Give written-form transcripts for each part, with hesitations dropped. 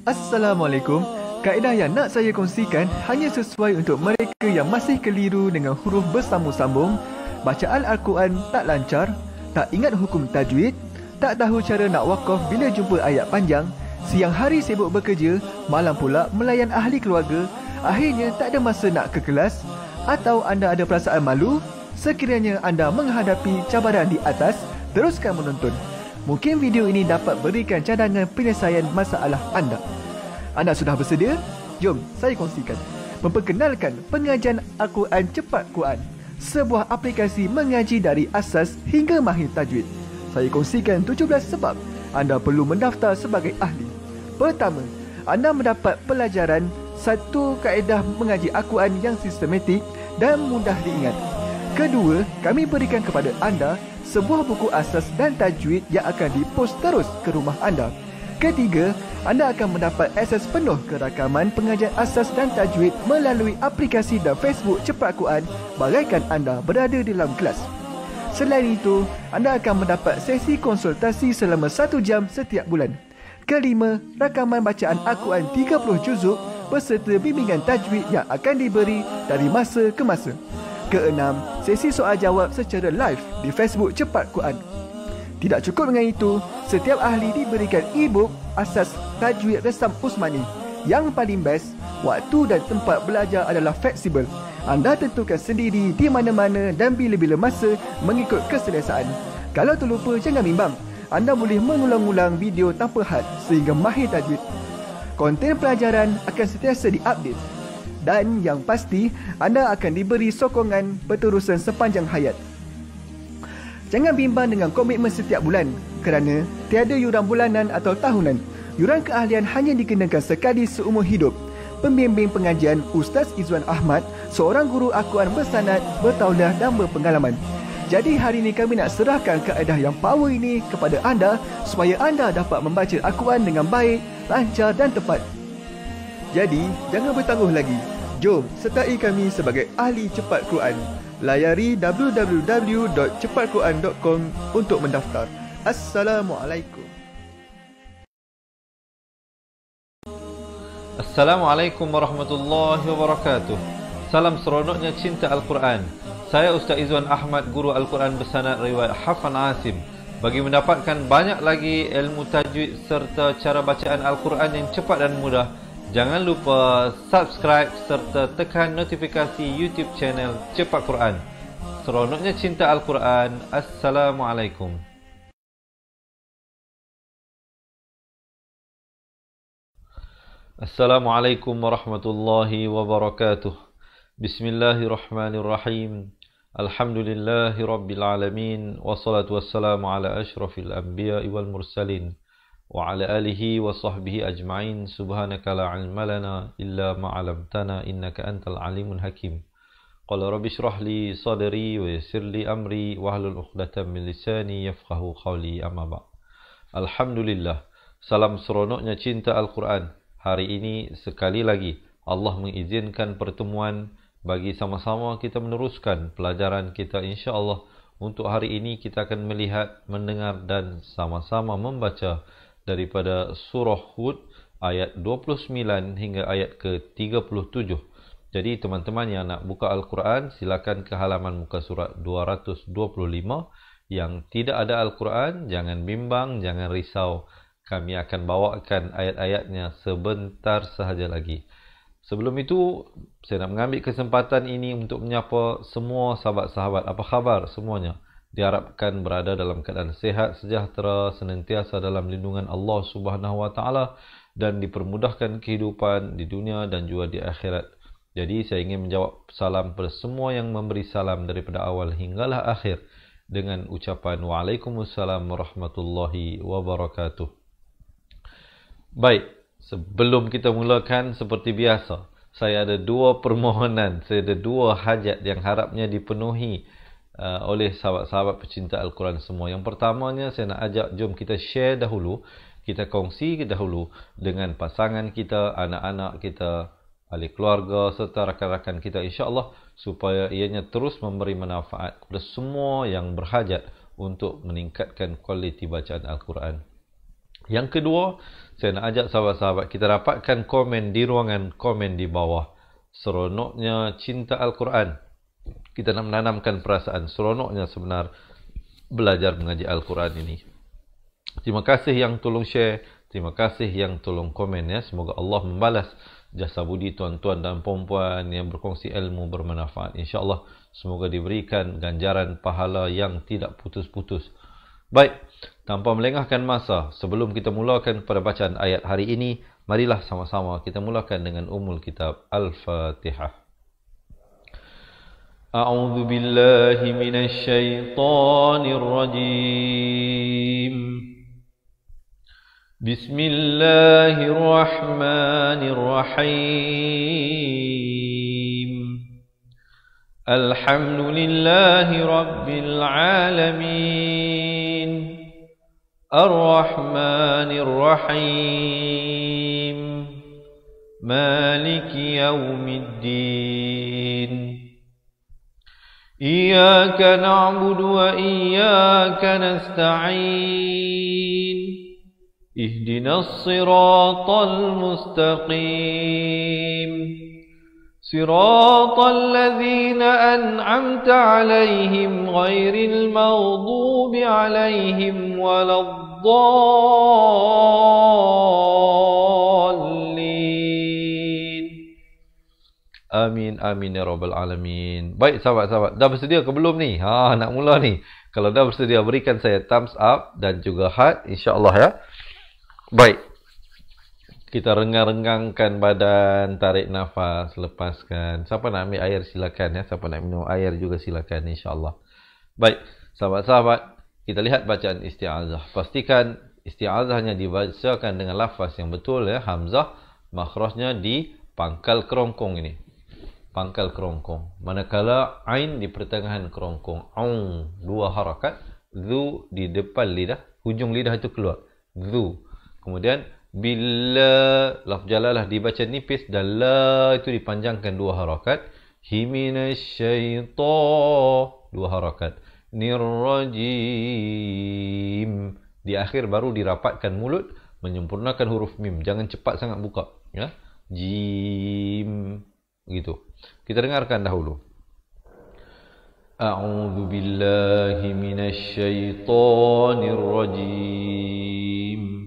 Assalamualaikum. Kaedah yang nak saya kongsikan hanya sesuai untuk mereka yang masih keliru dengan huruf bersambung-sambung, bacaan Al-Quran tak lancar, tak ingat hukum tajwid, tak tahu cara nak wakaf bila jumpa ayat panjang, siang hari sibuk bekerja, malam pula melayan ahli keluarga, akhirnya tak ada masa nak ke kelas, atau anda ada perasaan malu. Sekiranya anda menghadapi cabaran di atas, teruskan menonton. Mungkin video ini dapat berikan cadangan penyelesaian masalah anda. Anda sudah bersedia? Jom saya kongsikan. Memperkenalkan pengajian Al-Quran Cepat Quran, sebuah aplikasi mengaji dari asas hingga mahir tajwid. Saya kongsikan 17 sebab anda perlu mendaftar sebagai ahli. Pertama, anda mendapat pelajaran satu kaedah mengaji Al-Quran yang sistematik dan mudah diingat. Kedua, kami berikan kepada anda sebuah buku asas dan tajwid yang akan dipost terus ke rumah anda. Ketiga, anda akan mendapat akses penuh ke rakaman pengajian asas dan tajwid melalui aplikasi dan Facebook Cepat Quran bagaikan anda berada di dalam kelas. Selain itu, anda akan mendapat sesi konsultasi selama 1 jam setiap bulan. Kelima, rakaman bacaan Al-Quran 30 juzuk beserta bimbingan tajwid yang akan diberi dari masa ke masa. Keenam, sesi soal jawab secara live di Facebook Cepat Quran. Tidak cukup dengan itu, setiap ahli diberikan e-book asas tajwid resam Usmani. Yang paling best, waktu dan tempat belajar adalah fleksibel. Anda tentukan sendiri di mana-mana dan bila-bila masa mengikut keselesaan. Kalau terlupa, jangan bimbang. Anda boleh mengulang-ulang video tanpa had sehingga mahir tajwid. Konten pelajaran akan sentiasa diupdate. Dan yang pasti, anda akan diberi sokongan berterusan sepanjang hayat. Jangan bimbang dengan komitmen setiap bulan kerana tiada yuran bulanan atau tahunan. Yuran keahlian hanya dikenakan sekali seumur hidup. Pembimbing pengajian Ustaz Izwan Ahmad, seorang guru Al-Quran bersanad, bertauliah dan berpengalaman. Jadi hari ini kami nak serahkan kaedah yang power ini kepada anda supaya anda dapat membaca Al-Quran dengan baik, lancar dan tepat. Jadi, jangan bertangguh lagi. Jom sertai kami sebagai ahli cepat Quran. Layari www.cepatquran.com untuk mendaftar. Assalamualaikum. Assalamualaikum warahmatullahi wabarakatuh. Salam seronoknya cinta Al-Quran. Saya Ustaz Izwan Ahmad, guru Al-Quran bersanad riwayat Hafan Asim. Bagi mendapatkan banyak lagi ilmu tajwid serta cara bacaan Al-Quran yang cepat dan mudah, jangan lupa subscribe serta tekan notifikasi YouTube channel Cepat Quran. Seronoknya cinta Al-Quran. Assalamualaikum. Assalamualaikum warahmatullahi wabarakatuh. Bismillahirrahmanirrahim. Alhamdulillahi rabbil alamin. Wassalatu wassalamu ala ashrafil anbiya'i wal mursalin wa ala alihi wa sahbihi ajma'in. Subhanaka la ilma lana illa ma 'allamtana innaka antal alimul hakim. Qala rabbi shrah li sadri wa yassir li amri wa hlul 'uqdatam min lisani yafqahu qawli. Amma ba'd. Alhamdulillah. Salam seronoknya cinta Al-Quran. Hari ini sekali lagi Allah mengizinkan pertemuan bagi sama-sama kita meneruskan pelajaran kita, insya-Allah. Untuk hari ini kita akan melihat, mendengar dan sama-sama membaca daripada surah Hud ayat 29 hingga ayat ke-37. Jadi teman-teman yang nak buka Al-Quran, silakan ke halaman muka surat 225. Yang tidak ada Al-Quran, jangan bimbang, jangan risau. Kami akan bawakan ayat-ayatnya sebentar sahaja lagi. Sebelum itu, saya nak mengambil kesempatan ini untuk menyapa semua sahabat-sahabat. Apa khabar semuanya? Diharapkan berada dalam keadaan sehat, sejahtera, senantiasa dalam lindungan Allah Subhanahu Wa Taala dan dipermudahkan kehidupan di dunia dan juga di akhirat. Jadi saya ingin menjawab salam kepada semua yang memberi salam daripada awal hinggalah akhir dengan ucapan Waalaikumsalam warahmatullahi wabarakatuh. Baik, sebelum kita mulakan, seperti biasa, saya ada dua permohonan, saya ada dua hajat yang harapnya dipenuhi oleh sahabat-sahabat pecinta Al-Quran semua. Yang pertamanya, saya nak ajak, jom kita share dahulu, kita kongsi dahulu dengan pasangan kita, anak-anak kita, ahli keluarga serta rakan-rakan kita, insya-Allah, supaya ianya terus memberi manfaat kepada semua yang berhajat untuk meningkatkan kualiti bacaan Al-Quran. Yang kedua, saya nak ajak sahabat-sahabat kita dapatkan komen di ruangan komen di bawah. Seronoknya cinta Al-Quran. Kita nak menanamkan perasaan seronoknya sebenar belajar mengaji Al-Quran ini. Terima kasih yang tolong share, terima kasih yang tolong komen ya. Semoga Allah membalas jasa budi tuan-tuan dan puan-puan yang berkongsi ilmu bermanfaat. InsyaAllah semoga diberikan ganjaran pahala yang tidak putus-putus. Baik, tanpa melengahkan masa, sebelum kita mulakan pada bacaan ayat hari ini, marilah sama-sama kita mulakan dengan Ummul Kitab Al-Fatihah. A'udzu billahi minasy syaithanir rajim. Bismillahirrahmanirrahim. Alhamdulillahi rabbil alamin. Ar-Rahmanir Rahim. Maliki yaumiddin. Iyyaka na'budu wa iyyaka nasta'in. Ihdinas siratal mustaqim. Siratal ladzina an'amta 'alaihim ghairil maghdubi 'alaihim waladdallin. Amin amin ya rabbal alamin. Baik sahabat-sahabat, dah bersedia ke belum ni? Nak mula ni. Kalau dah bersedia, berikan saya thumbs up dan juga heart, insya-Allah ya. Baik. Kita renggang-renggangkan badan, tarik nafas, lepaskan. Siapa nak ambil air silakan ya. Siapa nak minum air juga silakan, insya-Allah. Baik, sahabat-sahabat, kita lihat bacaan isti'azah. Pastikan isti'azahnya dibacakan dengan lafaz yang betul ya. Hamzah makhrajnya di pangkal kerongkong ini. Pangkal kerongkong. Manakala ain di pertengahan kerongkong. Aun, dua harakat. Zu di depan lidah. Hujung lidah itu keluar. Zu. Kemudian bila lafz jalalah dibaca nipis dan la itu dipanjangkan dua harakat. Himinasyaitan, dua harakat. Nirrajim. Di akhir baru dirapatkan mulut, menyempurnakan huruf mim. Jangan cepat sangat buka, ya. Jim. Gitu. Kita dengarkan dahulu. A'udzu billahi minasy syaithanir rajim.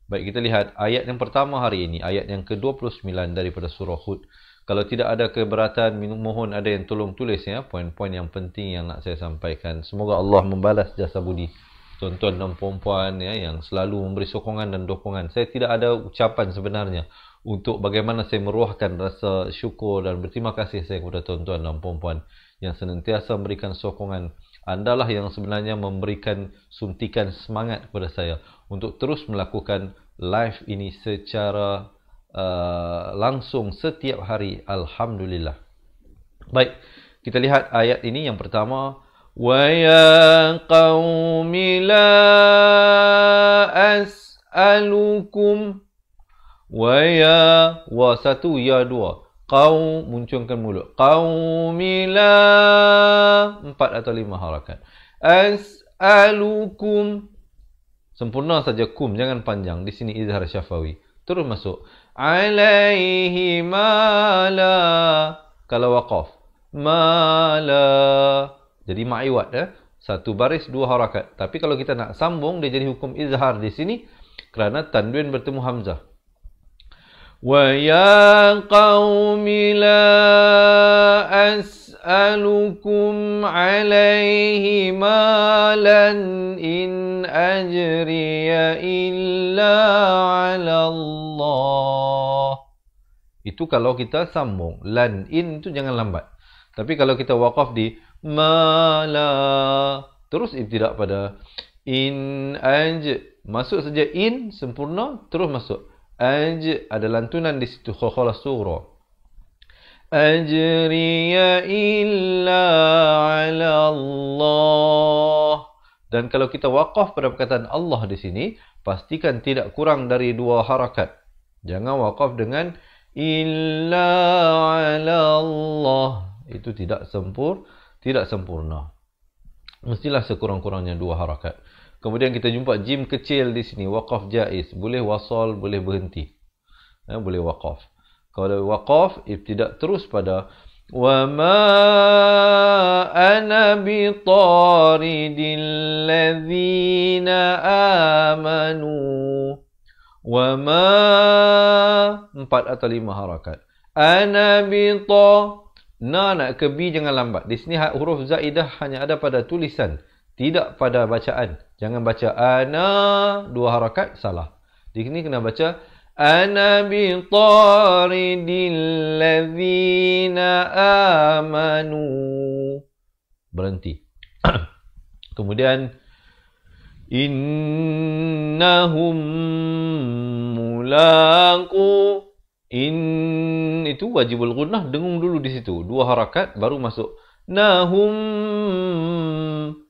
Baik, kita lihat ayat yang pertama hari ini, ayat yang ke-29 daripada surah Hud. Kalau tidak ada keberatan, mohon ada yang tolong tulis ya, poin-poin yang penting yang nak saya sampaikan. Semoga Allah membalas jasa budi tuan-tuan dan puan-puan ya, yang selalu memberi sokongan dan dukungan. Saya tidak ada ucapan sebenarnya untuk bagaimana saya meruahkan rasa syukur dan berterima kasih saya kepada tuan-tuan dan puan-puan yang senantiasa memberikan sokongan. Andalah yang sebenarnya memberikan suntikan semangat kepada saya untuk terus melakukan live ini secara langsung setiap hari. Alhamdulillah. Baik, kita lihat ayat ini yang pertama. Wa ya qaumi la as'alukum. Wa ya, wa satu, ya dua. Qaum, munculkan mulut. Qaumi la, 4 atau 5 harakat. As'alukum, sempurna saja kum, jangan panjang. Di sini izhar syafawi. Terus masuk. Alaihi mala, kalau waqaf. Mala, jadi ma'iwat ya. Satu baris 2 harakat. Tapi kalau kita nak sambung, dia jadi hukum izhar di sini kerana tanwin bertemu hamzah. Wa ya qaumi la as'alukum alaihi malan in ajriya illa ala Allah. Itu kalau kita sambung. Lan in itu jangan lambat. Tapi kalau kita waqaf di mala, terus ibtidak pada in aj, masuk saja in sempurna, terus masuk. Aj, ada lantunan di situ, khalkhalah sughra. Ajriya illa ala Allah. Dan kalau kita waqaf pada perkataan Allah di sini, pastikan tidak kurang dari 2 harakat. Jangan waqaf dengan illa ala Allah. Itu tidak sempurna. Mestilah sekurang-kurangnya 2 harakat. Kemudian kita jumpa jim kecil di sini, waqaf jaiz, boleh wasal, boleh berhenti. Boleh waqaf. Kalau waqaf, ibtida terus pada wa ma ana bi taridil ladzina amanu. Wa ma 4 atau 5 harakat. Ana bi ta, na nak ke bi jangan lambat. Di sini huruf zaidah hanya ada pada tulisan, tidak pada bacaan. Jangan baca ana 2 harakat, salah. Di sini kena baca ana bi taridil ladzina amanu. Berhenti. Kemudian innahum mulaqu. Itu wajibul gunnah, dengung dulu di situ. 2 harakat baru masuk nahum.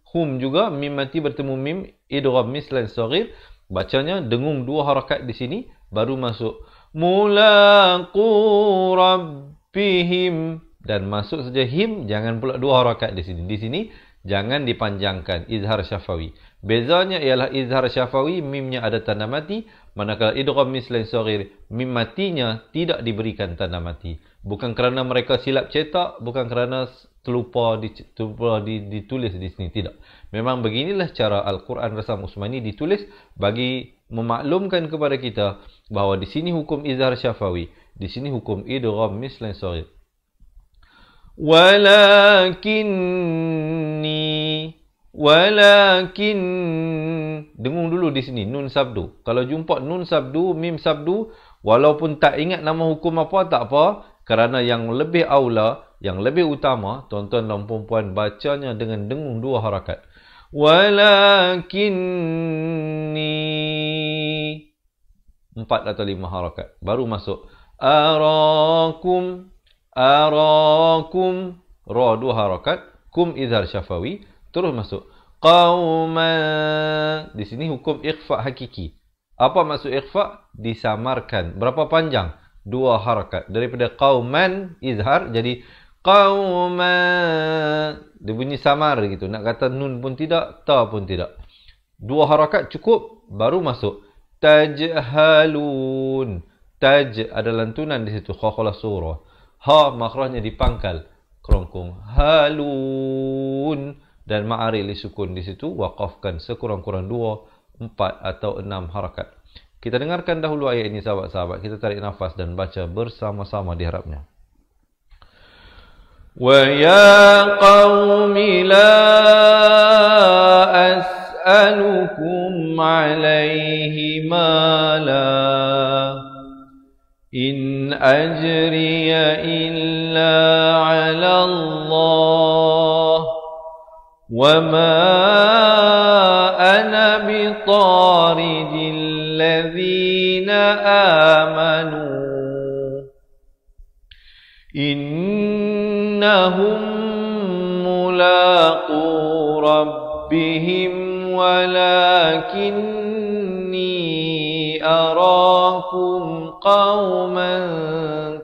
Hum juga mim mati bertemu mim, idgham mislan saghir, bacanya dengung 2 harakat di sini baru masuk mulaqu rabbihim, dan masuk saja him, jangan pula 2 harakat di sini. Di sini jangan dipanjangkan, izhar syafawi. Bezanya ialah izhar syafawi mimnya ada tanda mati, manakala idgham mislan saghir mim matinya tidak diberikan tanda mati. Bukan kerana mereka silap cetak, bukan kerana terlupa ditulis di sini, tidak. Memang beginilah cara Al-Quran Rasam Usmani ditulis bagi memaklumkan kepada kita bahawa di sini hukum izhar syafawi, di sini hukum idgham mislan saghir. Walakin, dengung dulu di sini nun sabdu. Kalau jumpa nun sabdu, mim sabdu, walaupun tak ingat nama hukum apa, tak apa, kerana yang lebih aula, yang lebih utama, tuan-tuan dan puan-puan bacanya dengan dengung 2 harakat. Walakinni 4 atau 5 harakat baru masuk arakum. Ra 2 harakat, kum izhar syafawi, terus masuk qauman. Di sini hukum ikhfa hakiki. Apa maksud ikhfa? Disamarkan. Berapa panjang? 2 harakat. Daripada qauman izhar jadi qauman. Dia bunyi samar gitu. Nak kata nun pun tidak, ta pun tidak. 2 harakat cukup, baru masuk tajhalun. Taj ada lantunan di situ, khakhalah surah. Ha makhrajnya dipangkal, kerongkong. Halun, dan ma'ari li sukun di situ, waqafkan sekurang-kurang 2, 4 atau 6 harakat. Kita dengarkan dahulu ayat ini sahabat-sahabat. Kita tarik nafas dan baca bersama-sama diharapnya. Wa ya qaumi la as'alukum alaihi mala in ajriya illa ala Allah wa ma ana bitaridil ladzina amanu innahum mulaqu rabbihim walakinni arakum qauman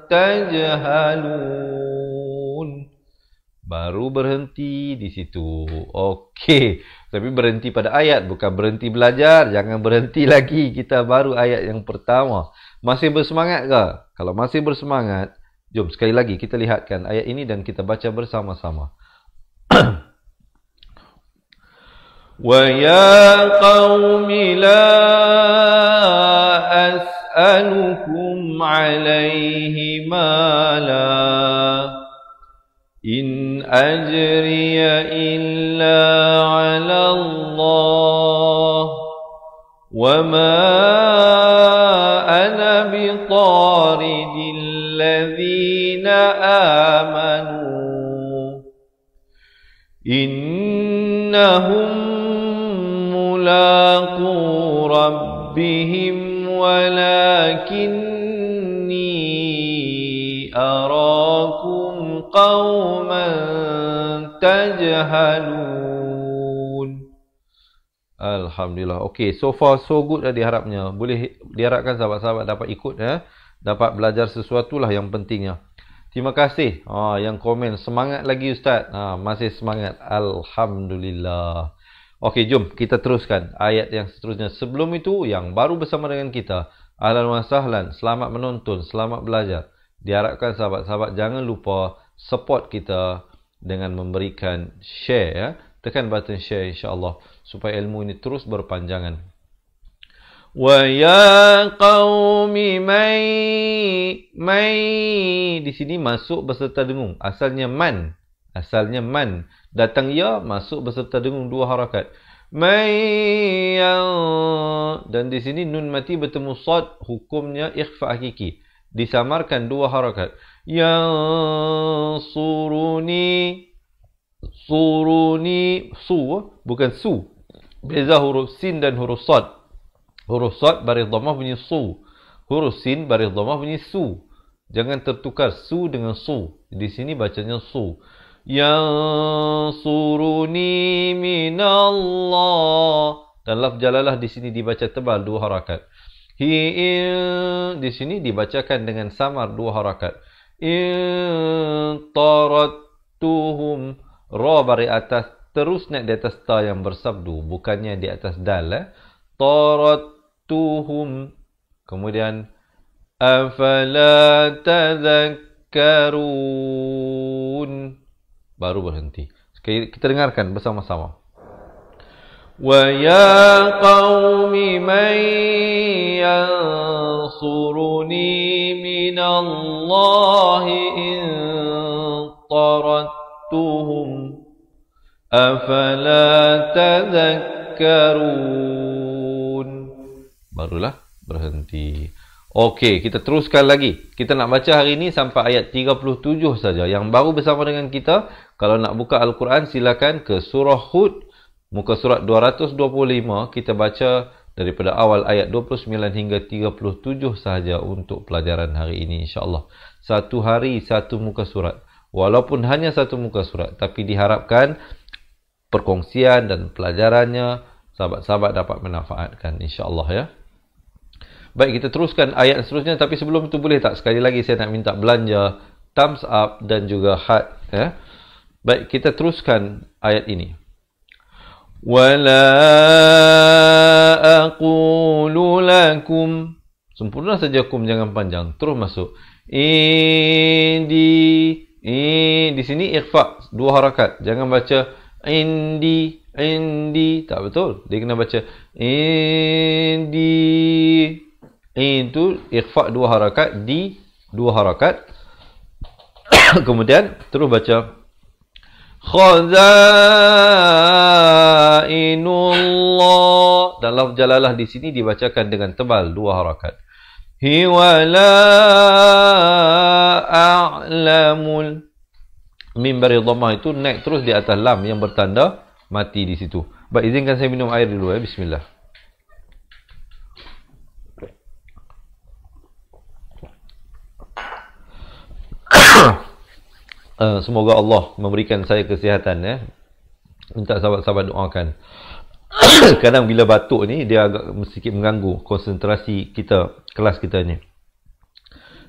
tajhalun. Baru berhenti di situ. Okey, tapi berhenti pada ayat, bukan berhenti belajar. Jangan berhenti lagi, kita baru ayat yang pertama. Masih bersemangat ke? Kalau masih bersemangat, jom sekali lagi kita lihatkan ayat ini dan kita baca bersama-sama. Wa ya qaumi la as'alukum alaihi mala in ajriya illa ala Allah wa ma ana bitaridil ladzina amanu innahum mulaqu rabbihim walakinni arakum qauman tajhalun. Alhamdulillah. Okey, so far so good dah diharapnya. Boleh diharapkan sahabat-sahabat dapat ikut ya. Dapat belajar sesuatu lah yang pentingnya. Terima kasih yang komen. Semangat lagi Ustaz. Masih semangat. Alhamdulillah. Okey, jom kita teruskan ayat yang seterusnya. Sebelum itu, yang baru bersama dengan kita, ahlan wa sahlan, selamat menonton, selamat belajar. Diharapkan sahabat-sahabat jangan lupa support kita dengan memberikan share ya. Tekan button share insya-Allah supaya ilmu ini terus berpanjangan. Wa ya qaumi mai di sini masuk beserta dengung. Asalnya man. Datang ya masuk beserta dengung 2 harakat. Dan di sini nun mati bertemu sad, hukumnya ikhfa hakiki. Disamarkan 2 harakat. Suruni su bukan su. Beza huruf sin dan huruf sad. Huruf sad baris dhammah bunyi su. Huruf sin baris dhammah bunyi su. Jangan tertukar su dengan su. Di sini bacanya su. Yansuruni minallah. Dan lafz jalalah di sini dibaca tebal 2 harakat. Di sini dibacakan dengan samar 2 harakat. In tarattuhum. Ra bari atas terus naik di atas ta yang bersabdu, bukannya di atas dal. Tarattuhum. Kemudian afala tadhakkarun. Baru berhenti. Kita dengarkan bersama-sama. Wa ya qaumi man yansuruni minallahi in tarattuhum afala tadhakkarun. Barulah berhenti. Okey, kita teruskan lagi. Kita nak baca hari ini sampai ayat 37 saja. Yang baru bersama dengan kita, kalau nak buka Al-Quran, silakan ke surah Hud, muka surat 225. Kita baca daripada awal ayat 29 hingga 37 sahaja untuk pelajaran hari ini, insya-Allah. Satu hari, satu muka surat. Walaupun hanya satu muka surat, tapi diharapkan perkongsian dan pelajarannya sahabat-sahabat dapat manfaatkan, insya-Allah ya. Baik, kita teruskan ayat seterusnya. Tapi sebelum itu boleh tak sekali lagi saya nak minta belanja thumbs up dan juga heart ya. Baik, kita teruskan ayat ini. Wala aqulu lakum. Sempurna saja kum, jangan panjang. Terus masuk. Di sini ikhfa 2 harakat. Jangan baca indi. Tak betul. Dia kena baca indi. Itu ikhfa 2 harakat, di 2 harakat. Kemudian terus baca khazainullah. Dan lafz jalalah di sini dibacakan dengan tebal 2 harakat. Hi wala a'lamul. Mim bari dhammah itu naik terus di atas lam yang bertanda mati di situ. Baik, izinkan saya minum air dulu ya. Bismillah. Semoga Allah memberikan saya kesihatan ya. Minta sahabat-sahabat doakan. Kadang bila batuk ni dia agak sedikit mengganggu konsentrasi kita, kelas kita ni.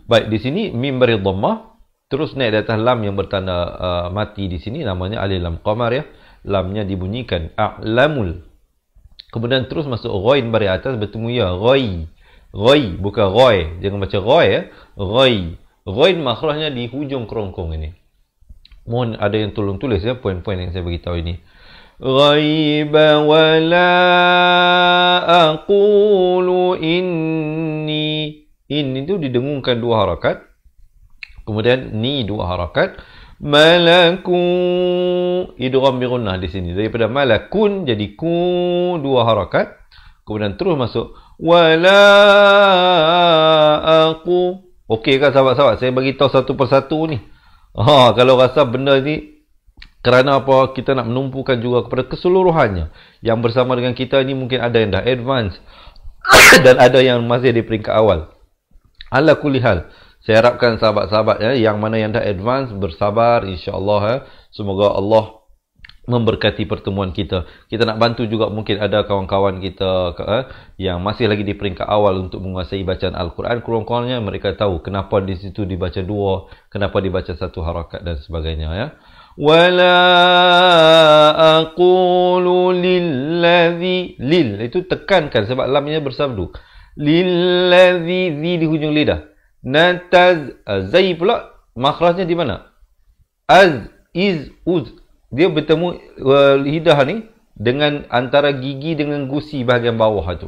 Baik, di sini mim bari dhammah terus naik di atas lam yang bertanda mati di sini, namanya alif lam qamar ya. Lamnya dibunyikan a'lamul. Kemudian terus masuk ghain bari atas bertemu ya, ghai. Ghai bukan ghoi. Jangan baca ghoi ya. Ghai. Ghain makhrajnya di hujung kerongkong ini. Mohon ada yang tolong tulis ya poin-poin yang saya beritahu ini. Ghaiba wala aqulu inni. In itu didengungkan 2 harakat. Kemudian ni 2 harakat. Malaku idgham bi gunnah di sini. Daripada malakun jadi ku 2 harakat. Kemudian terus masuk wala aqu. Okey kan sahabat-sahabat? Saya bagi tahu satu persatu ni. Kalau rasa benda ni kerana apa kita nak menumpukan juga kepada keseluruhannya. Yang bersama dengan kita ni mungkin ada yang dah advance dan ada yang masih di peringkat awal. Ala kulli hal, saya harapkan sahabat-sahabat ya, yang mana yang dah advance bersabar insya-Allah ya. Semoga Allah memberkati pertemuan kita. Kita nak bantu juga, mungkin ada kawan-kawan kita yang masih lagi di peringkat awal untuk menguasai bacaan Al-Quran. Kurang-kurangnya mereka tahu kenapa di situ dibaca dua, kenapa dibaca satu harakat dan sebagainya, ya. Wala aqulu lilladzi, lil itu tekankan sebab lamnya bersabdu. Lilladzi, zi di hujung lidah. Nataz, zai pula makhrajnya di mana? Az, iz, uz. Dia bertemu lidah ni dengan antara gigi dengan gusi bahagian bawah tu.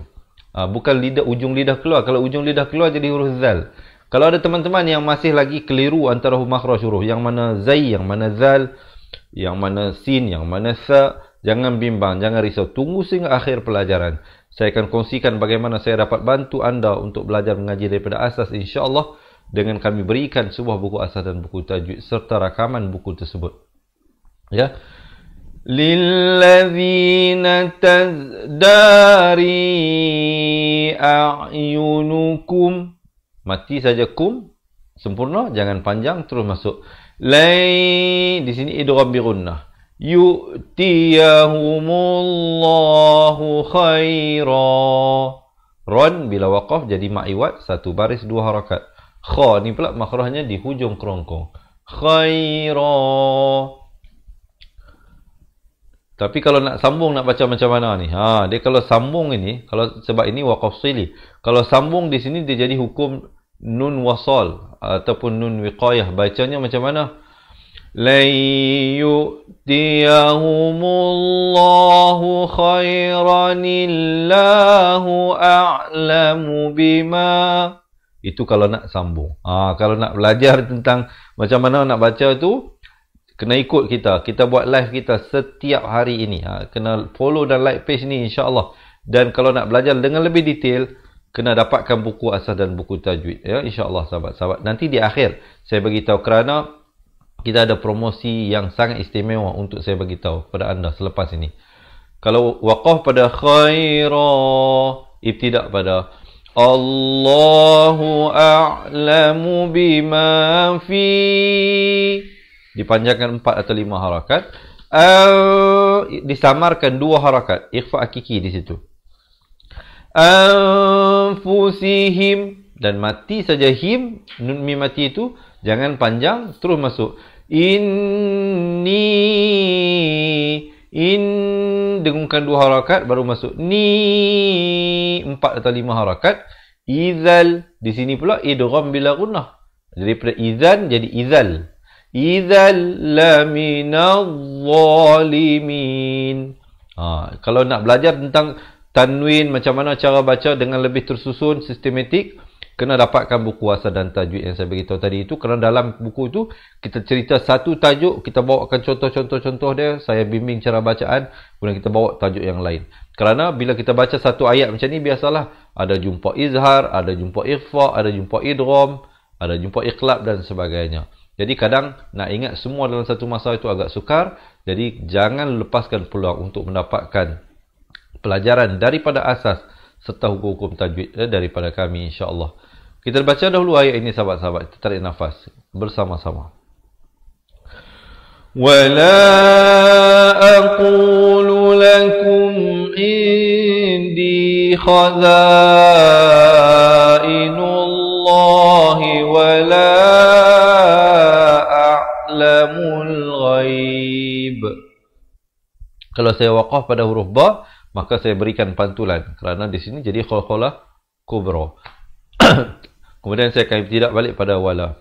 Bukan lidah, ujung lidah keluar. Kalau ujung lidah keluar jadi huruf zal. Kalau ada teman-teman yang masih lagi keliru antara makhraj huruf, yang mana zai, yang mana zal, yang mana sin, yang mana sa, jangan bimbang, jangan risau. Tunggu sehingga akhir pelajaran. Saya akan kongsikan bagaimana saya dapat bantu anda untuk belajar mengaji daripada asas, insya-Allah, dengan kami berikan sebuah buku asas dan buku tajwid serta rakaman buku tersebut. Ya, lilladzina tazdari a'yunukum, mati saja kum sempurna, jangan panjang terus masuk. Lai di sini idgham bi gunnah. Yu'tiyahumullahu khaira. Ron bila waqaf jadi ma'iwat, satu baris dua harakat. Kha ni pula makhrajnya di hujung kerongkong. Khaira. Tapi kalau nak sambung, nak baca macam mana ni? Dia kalau sambung ini, kalau sebab ini waqaf sili. Kalau sambung di sini dia jadi hukum nun wasal ataupun nun wiqayah. Bacanya macam mana? La yu'tiyahumullahu khairanillahu a'lamu bima. Itu kalau nak sambung. Kalau nak belajar tentang macam mana nak baca tu, kena ikut kita. Kita buat live kita setiap hari ini. Kena follow dan like page ni, insya-Allah. Dan kalau nak belajar dengan lebih detail, kena dapatkan buku asas dan buku tajwid, ya, insya-Allah sahabat-sahabat. Nanti di akhir saya bagi tahu, kerana kita ada promosi yang sangat istimewa untuk saya bagi tahu kepada anda selepas ini. Kalau waqaf pada khaira, ibtida pada Allahu a'lamu bima fi, dipanjangkan 4 atau 5 harakat. Disamarkan 2 harakat, ikhfa hakiki di situ. Anfusihim, dan mati saja him, nun mim mati itu jangan panjang terus masuk. Dengungkan 2 harakat baru masuk. Ni 4 atau 5 harakat. Izal, di sini pula idgham bila gunnah. Daripada izan jadi izal. Izal laminadh-dhalimin. Kalau nak belajar tentang tanwin, macam mana cara baca dengan lebih tersusun, sistematik, kena dapatkan buku asas dan tajwid yang saya beritahu tadi itu. Kerana dalam buku itu kita cerita satu tajuk, kita bawakan contoh-contoh dia, saya bimbing cara bacaan, kemudian kita bawa tajuk yang lain. Kerana bila kita baca satu ayat macam ni, biasalah ada jumpa izhar, ada jumpa ikhfa, ada jumpa idgham, ada jumpa iqlab dan sebagainya. Jadi kadang nak ingat semua dalam satu masa itu agak sukar. Jadi jangan lepaskan peluang untuk mendapatkan pelajaran daripada asas serta hukum-hukum tajwid daripada kami, insya-Allah. Kita baca dahulu ayat ini, sahabat-sahabat. Kita tarik nafas bersama-sama. Wala aqulu lakum indi khazainullahi wala a'lamul ghaib. Kalau saya waqaf pada huruf ba, maka saya berikan pantulan. Kerana di sini jadi khalkhalah kubra. Kemudian saya akan tidak balik pada wala.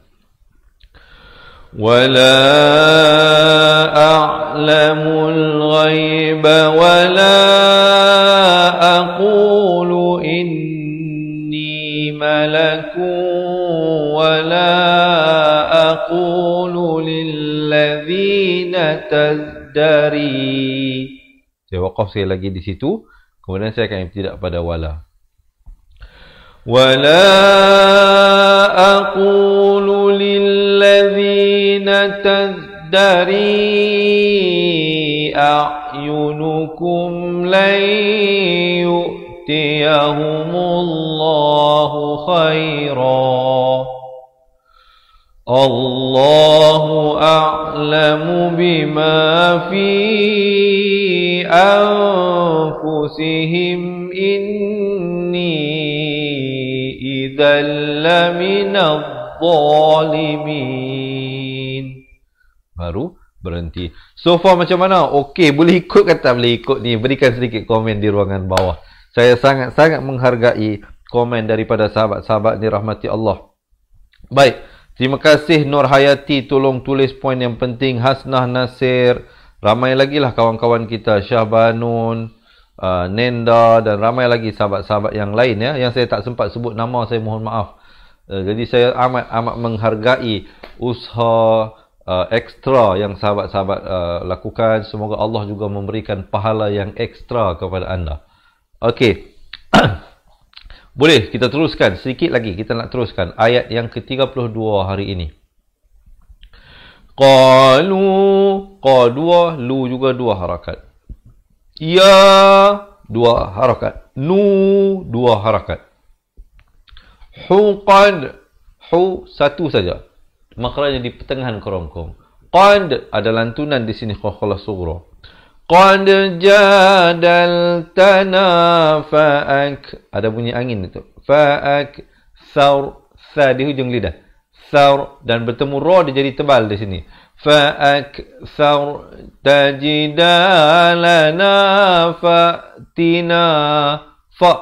Wala a'lamul ghaiba wala aqulu inni malakun wala aqulu lilladzina tazdari. Saya waqaf sekali lagi di situ. Kemudian saya akan tidak pada wala. Wala aqulu lilladzina tazdari a'yunukum lan yu'tiyahumullahu khaira. Allahu a'lamu bima fi anfusihim inni idzal laminadh dhalimin. Baru berhenti. So far macam mana? Okey, boleh ikut ke tak boleh ikut ni? Berikan sedikit komen di ruangan bawah. Saya sangat-sangat menghargai komen daripada sahabat-sahabat dirahmati Allah. Baik, terima kasih Nur Hayati, tolong tulis poin yang penting. Hasnah Nasir, ramai lagi lah kawan-kawan kita, Syah Banun, Nenda dan ramai lagi sahabat-sahabat yang lain ya. Yang saya tak sempat sebut nama, saya mohon maaf. Jadi saya amat menghargai usaha ekstra yang sahabat-sahabat lakukan. Semoga Allah juga memberikan pahala yang ekstra kepada anda. Okey. Boleh kita teruskan sedikit lagi. Kita nak teruskan ayat yang ke-32 hari ini. Qalu, qa dua, lu juga dua harakat. Ya, dua harakat. Nu, dua harakat. Huqad, hu satu saja. Makhrajnya di pertengahan kerongkong. Qad ada lantunan di sini qalqalah sughra. Qad jadaltana fa'ak, ada bunyi angin itu. Fa'ak thawr, tha di hujung lidah. Thawr dan bertemu ra dia jadi tebal di sini. Fa'ak thawr tajidalana fa'tina fa.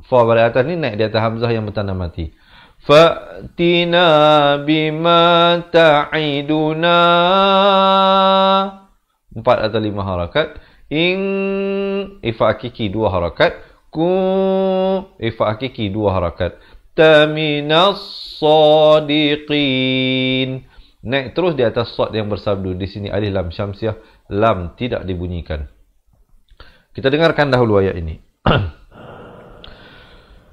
Fa pada atas ni naik di atas hamzah yang bertanda mati. Fa'tina bima ta'iduna. 4 atau 5 harakat. Ifa hakiki 2 harakat. Ku ifa hakiki 2 harakat. Taminas sadiqin. Naik terus di atas sad yang bersabdu. Di sini alif lam syamsiah. Lam tidak dibunyikan. Kita dengarkan dahulu ayat ini.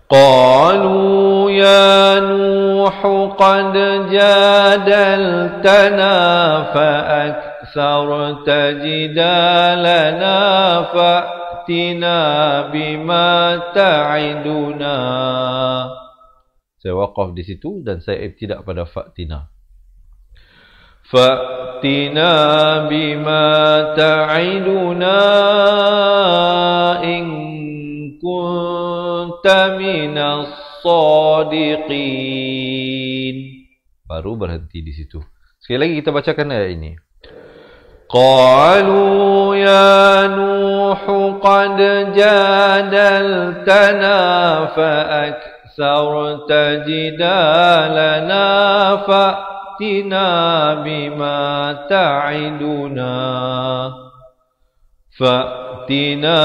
Qalu ya Nuh qad jadaltana fa'aktsarta jidalana fa'tina bima ta'iduna. Saya waqaf di situ dan saya ibtidak pada fa'tina. Fa'tina bima ta'iduna in kunta minas sadiqin. Baru berhenti di situ. Sekali lagi kita bacakan ayat ini. Qalu ya Nuh qad jadaltana fa'aktsarta jidalana fa'tina bima ta'iduna. Fa'tina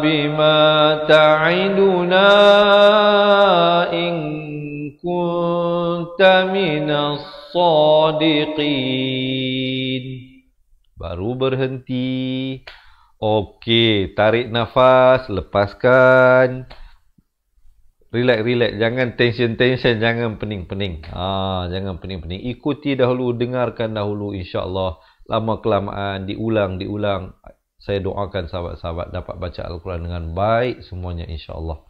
bima ta'iduna in kunta minas sadiqin. Baru berhenti. Okey, tarik nafas, lepaskan. Relax, jangan tension, jangan pening. Jangan pening. Ikuti dahulu, dengarkan dahulu, insya-Allah. Lama kelamaan diulang. Saya doakan sahabat-sahabat dapat baca Al-Quran dengan baik semuanya insya-Allah.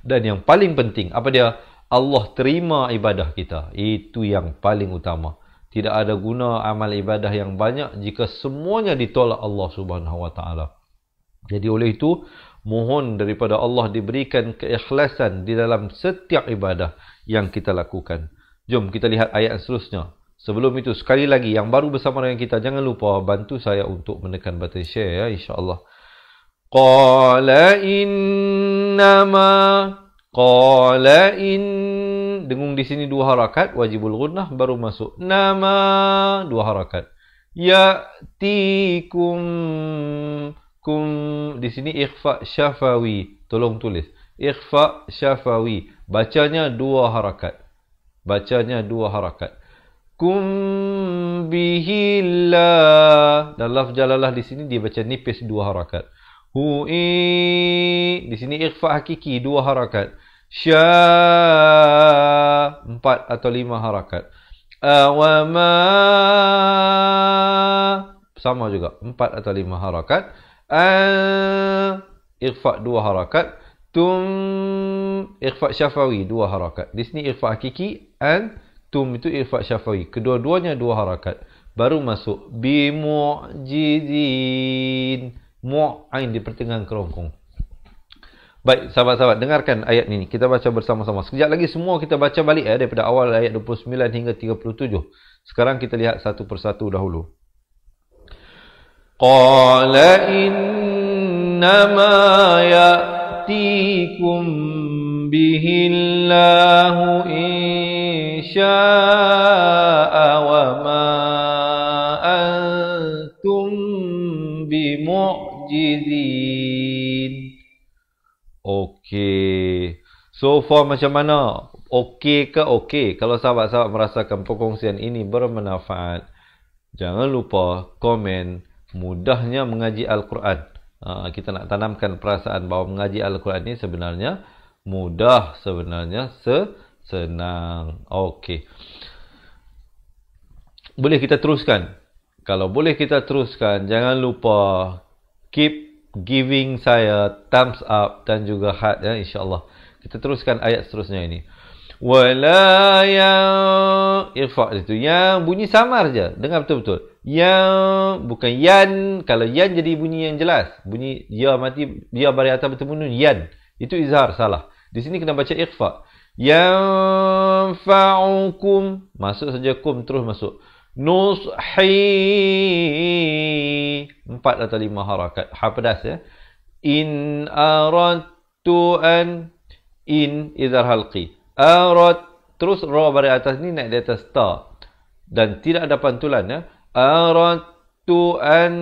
Dan yang paling penting, apa dia? Allah terima ibadah kita. Itu yang paling utama. Tidak ada guna amal ibadah yang banyak jika semuanya ditolak Allah Subhanahu Wa Taala. Jadi oleh itu, mohon daripada Allah diberikan keikhlasan di dalam setiap ibadah yang kita lakukan. Jom kita lihat ayat seterusnya. Sebelum itu, sekali lagi, yang baru bersama dengan kita, jangan lupa bantu saya untuk menekan button share ya, insyaAllah. Qala dengung di sini 2 harakat, wajibul gunnah, baru masuk. Nama, 2 harakat. Ya'tikum, kum, di sini ikhfa syafawi, tolong tulis. Ikhfa syafawi, bacanya 2 harakat. Kum bihillah. Dan lafz jalalah di sini dia baca nipis 2 harakat. Hui, di sini ikhfa hakiki 2 harakat. Sya 4 atau 5 harakat. Awama sama juga 4 atau 5 harakat. Ikhfa 2 harakat. Tum ikhfa syafawi 2 harakat. Di sini ikhfa hakiki and tum itu ikhfa syafawi. Kedua-duanya 2 harakat. Baru masuk bimu'jizin. Mu'ain di pertengahan kerongkong. Baik, sahabat-sahabat, dengarkan ayat ini. Kita baca bersama-sama. Sekejap lagi semua kita baca balik daripada awal ayat 29 hingga 37. Sekarang kita lihat satu persatu dahulu. Qala innama ya'tikum bihillahu insya'a wa ma antum bimu'jizin. Okey. So far macam mana? Okey ke okey? Kalau sahabat-sahabat merasakan perkongsian ini bermanfaat, jangan lupa komen. Mudahnya mengaji Al-Quran. Kita nak tanamkan perasaan bahawa mengaji Al-Quran ini sebenarnya mudah, sebenarnya senang. Okey. Boleh kita teruskan? Kalau boleh kita teruskan, jangan lupa keep giving saya thumbs up dan juga heart ya, insya-Allah. Kita teruskan ayat seterusnya ini. Wala yang irfa itu yang bunyi samar je, dengar betul-betul. Yang bukan yan. Kalau yan jadi bunyi yang jelas, bunyi ya mati, ya bari atas bertemu nun, yan. Itu izhar, salah. Di sini kena baca ikhfa. Yang fa'ukum, masuk saja kum terus masuk. Nushi 4 atau 5 harakat. Ha pedas ya. In aradtu an, in izhar halqi. Arad terus ra bari atas ni naik di atas ta dan tidak ada pantulan ya. Aradtu an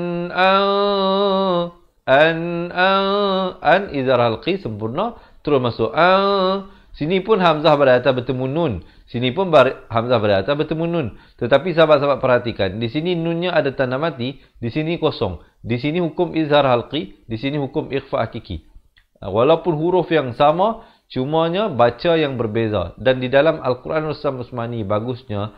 izhar halqi sempurna terus masuk sini pun hamzah bari atas bertemu nun, sini pun hamzah bari atas bertemu nun. Tetapi sahabat-sahabat perhatikan, di sini nunnya ada tanda mati, di sini kosong. Di sini hukum izhar halqi, di sini hukum ikhfa hakiki. Walaupun huruf yang sama, cumanya baca yang berbeza. Dan di dalam Al-Quran Usmani bagusnya,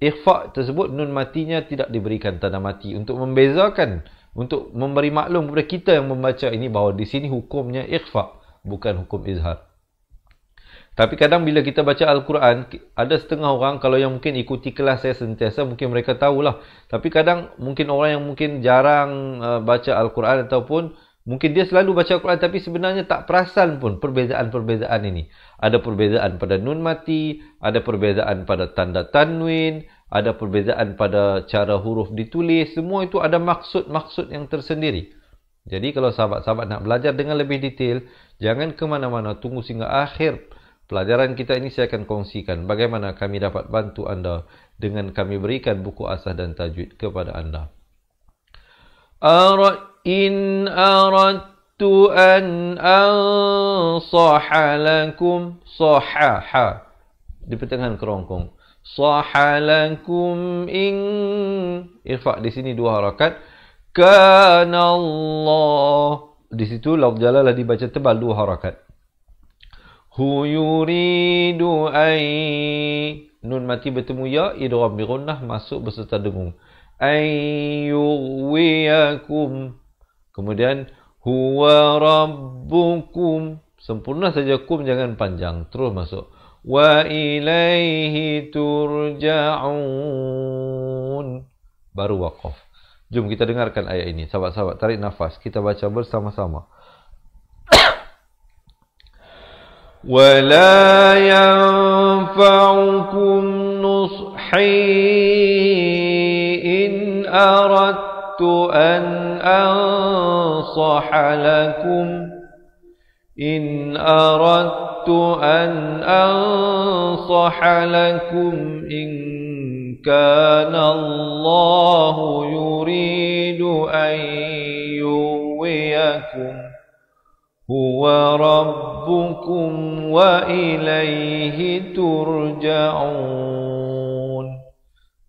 ikhfa tersebut nun matinya tidak diberikan tanda mati. Untuk membezakan, untuk memberi maklum kepada kita yang membaca ini bahawa di sini hukumnya ikhfa, bukan hukum izhar. Tapi kadang bila kita baca Al-Quran, ada setengah orang kalau yang mungkin ikuti kelas saya sentiasa, mungkin mereka tahulah. Tapi kadang mungkin orang yang mungkin jarang baca Al-Quran ataupun mungkin dia selalu baca Al-Quran tapi sebenarnya tak perasan pun perbezaan-perbezaan ini. Ada perbezaan pada nun mati, ada perbezaan pada tanda tanwin, ada perbezaan pada cara huruf ditulis. Semua itu ada maksud-maksud yang tersendiri. Jadi kalau sahabat-sahabat nak belajar dengan lebih detail, jangan ke mana-mana, tunggu sehingga akhir pelajaran kita ini. Saya akan kongsikan bagaimana kami dapat bantu anda dengan kami berikan buku asah dan tajwid kepada anda. In aradtu an ansaha lakum, sahaha di pertengahan kerongkong. Saha lakum in irfa di sini 2 harakat. Kana Allah, di situ lafz jalalah dibaca tebal 2 harakat. Hu yuridu ay, nun mati bertemu ya, idgham bi gunnah masuk beserta dengung. Ayyuwiyakum, kemudian huwa rabbukum, sempurna saja kum, jangan panjang, terus masuk. Wa ilaihi turja'un, baru waqaf. Jom kita dengarkan ayat ini. Sahabat-sahabat tarik nafas, kita baca bersama-sama. وَلَا يَنْفَعُكُمْ نُصْحِي إِنْ أَرَدْتُ أَنْ أَنْصَحَ لَكُمْ إِنْ إِنْ كَانَ اللَّهُ يُرِيدُ أَنْ يُغْوِيَكُمْ Huwa rabbukum wa ilaihi turja'un.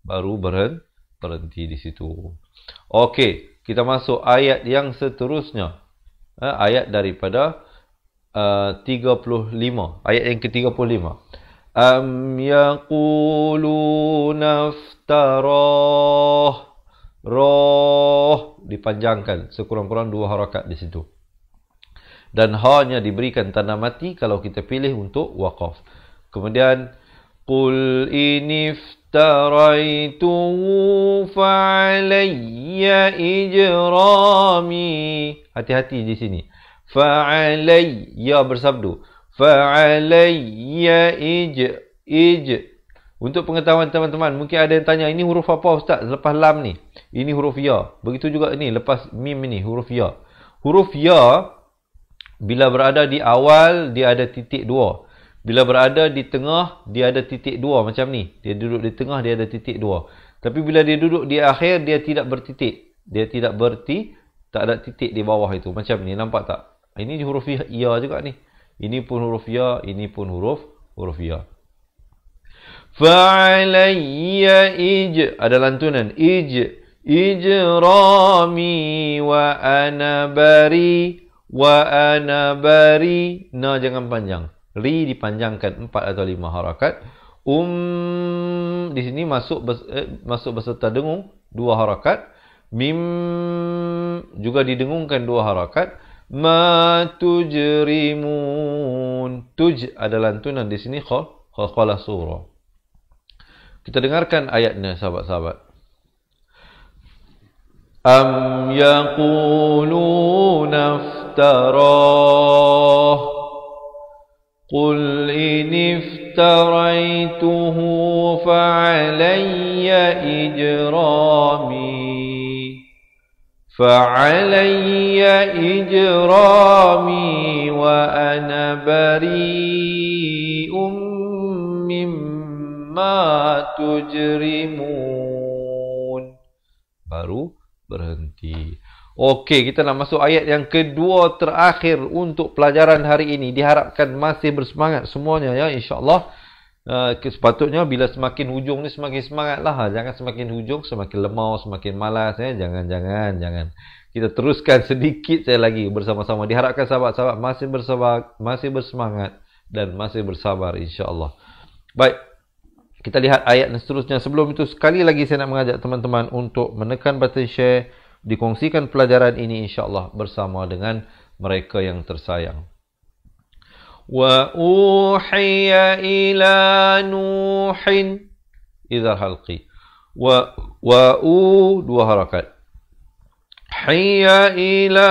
Baru berhenti di situ. Okey, kita masuk ayat yang seterusnya. Ayat daripada 35. Ayat yang ke-35. Am yaquluna iftarah. Roh dipanjangkan sekurang-kurang 2 harakat di situ. Dan hanya diberikan tanda mati kalau kita pilih untuk waqaf. Kemudian Qul iniftaraytuhu fa'alayya ijrami. Hati-hati di sini. Fa'alayya bersabdu. Fa'alayya Untuk pengetahuan teman-teman, mungkin ada yang tanya, ini huruf apa Ustaz lepas lam ni? Ini huruf ya. Begitu juga ini, lepas mim ni, huruf ya. Huruf ya, bila berada di awal, dia ada titik dua. Bila berada di tengah, dia ada titik dua. Macam ni. Dia duduk di tengah, dia ada titik dua. Tapi bila dia duduk di akhir, dia tidak bertitik. Dia tidak tak ada titik di bawah itu. Macam ni, nampak tak? Ini huruf ya juga ni. Ini pun huruf ya, ini pun huruf ya. Fa'alayya ada lantunan. Ijrami wa ana bari. Na jangan panjang. Ri dipanjangkan 4 atau 5 harakat. Di sini masuk beserta dengung 2 harakat. Mim juga didengungkan 2 harakat. Ma tujrimun. Ada lantunan di sini khalah surah. Kita dengarkan ayatnya, sahabat-sahabat. Am yaquluna iftarah. Qul in iftaraytuhu fa'alayya ijrami. Fa'alayya ijrami wa ana bari'um mimma tujrimun. Baru berhenti. Okey, kita nak masuk ayat yang kedua terakhir untuk pelajaran hari ini. Diharapkan masih bersemangat semuanya ya, insya-Allah. Sepatutnya bila semakin hujung ni semakin semangat lah. Jangan semakin hujung semakin lemah, semakin malas ya. Jangan. Kita teruskan sedikit saya lagi bersama-sama. Diharapkan sahabat-sahabat masih bersemangat dan masih bersabar, insya-Allah. Baik. Kita lihat ayat yang seterusnya. Sebelum itu, sekali lagi saya nak mengajak teman-teman untuk menekan button share, dikongsikan pelajaran ini insya-Allah bersama dengan mereka yang tersayang. Wa uhiya ila Nuhin idhar halqi. Wa dua harakat. Hiya ila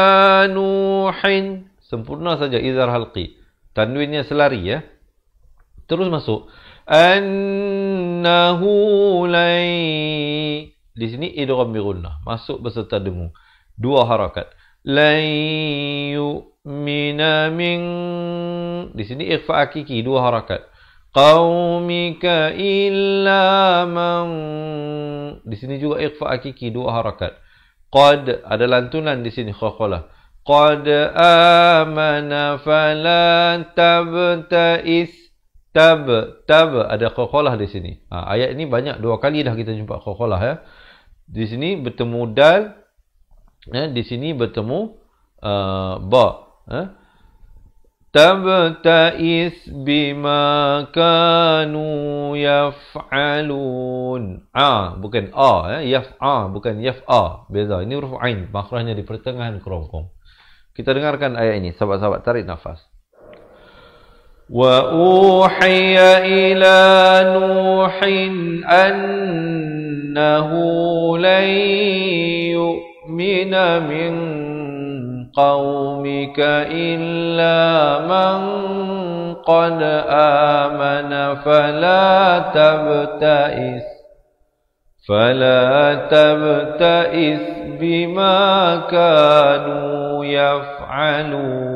Nuhin. Sempurna saja idhar halqi. Tanwinnya selari ya. Terus masuk. Annahu lay. Di sini idgham bi gunnah, masuk beserta dengung. 2 harakat. Lan yu'mina min. Di sini ikhfa hakiki 2 harakat. Qaumika illa man. Di sini juga ikhfa hakiki 2 harakat. Qad ada lantunan di sini khakhalah. Qad amana fala tabta'is. Tab ada khakhalah di sini. Ayat ini banyak 2 kali dah kita jumpa khakhalah ya. Di sini bertemu dal, di sini bertemu ba. Tabta'is bima kanu yaf'alun. Bukan a ya. Bukan yaf'a. Beza. Ini huruf ain, makhrajnya di pertengahan kerongkong. Kita dengarkan ayat ini, sahabat-sahabat, tarik nafas. وَأُوحِيَ إِلَى نُوحٍ أَنَّهُ لَن يُؤْمِنَ مِنْ قَوْمِكَ إِلَّا مَنْ قَدْ آمَنَ فَلَا تَبْتَئِسْ بِمَا كَانُوا يَفْعَلُونَ.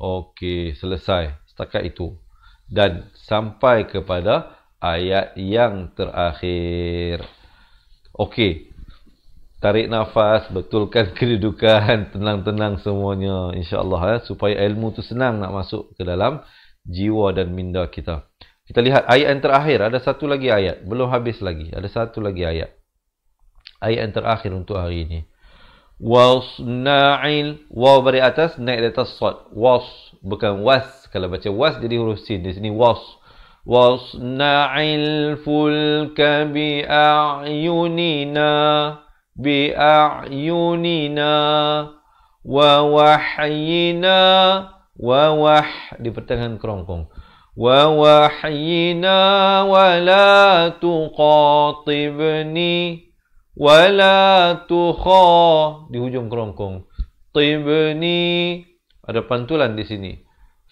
Okey, selesai. Setakat itu. Dan sampai kepada ayat yang terakhir. Okey. Tarik nafas, betulkan kedudukan, tenang-tenang semuanya, insya-Allah ya, supaya ilmu tu senang nak masuk ke dalam jiwa dan minda kita. Kita lihat ayat yang terakhir, ada satu lagi ayat, belum habis lagi. Ada satu lagi ayat. Ayat yang terakhir untuk hari ini. Wasna'il, waw beri atas, naik di atas sad. Was, bukan was. Kalau baca was jadi huruf sin. Di sini was. Wasna'il fulka bi'ayunina wa wahyina di pertengahan kerongkong. ووحينا ولا تخاطبني ولا di hujung kerongkong. Tibni, ada pantulan di sini.